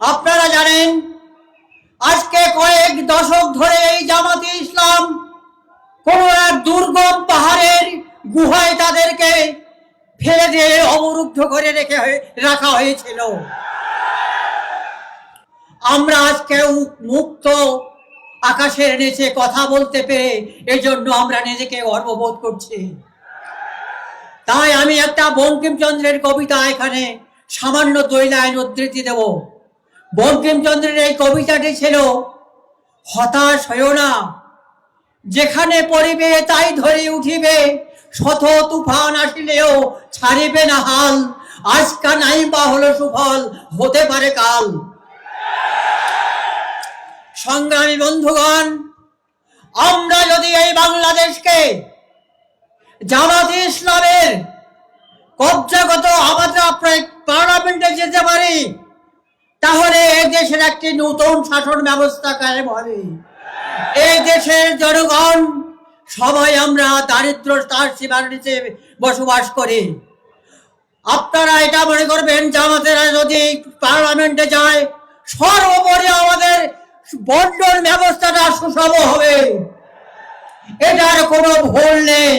আপনারা জানেন আজকে কয়েক দশক ধরে এই জামাতে ইসলাম কোন এক দুর্গম পাহাড়ের গুহায় তাদেরকে ফেলে দিয়ে অবরুদ্ধ করে রাখা হয়েছিল। আমরা আজকে মুক্ত আকাশের নিচে কথা বলতে পেরে এজন্য আমরা নিজেকে গর্ববোধ করছি। তাই আমি একটা বঙ্কিমচন্দ্রের কবিতা এখানে সামান্য 2 লাইন উদ্ধৃতি দেব। বঙ্কিমচন্দ্রের এই কবিতাটি ছিল, হতাশ হইও না, যেখানে পড়িবে তাই ধরে উঠিবে, শত তুফান আসিলেও ছাড়িবে না হাল, আজকা নাই বা হলো সুফল, হতে পারে কাল। সংগ্রামী বন্ধুগণ, আমরা যদি এই বাংলাদেশকে জামাতে ইসলামের কবজাগত আমাদের পার্লামেন্টে যেতে পারি, তাহলে এই দেশের একটি নতুন শাসন ব্যবস্থা কায়েম হবে। এই দেশের জনগণ সবাই আমরা দারিদ্রতার সীমার নিচে বসবাস করি। আপনারা এটা মনে করবেন জামাতেরা যদি পার্লামেন্টে যায়, সর্বোপরি আমাদের বন্টন ব্যবস্থাটা সুষম হবে, এটার কোনো ভুল নেই।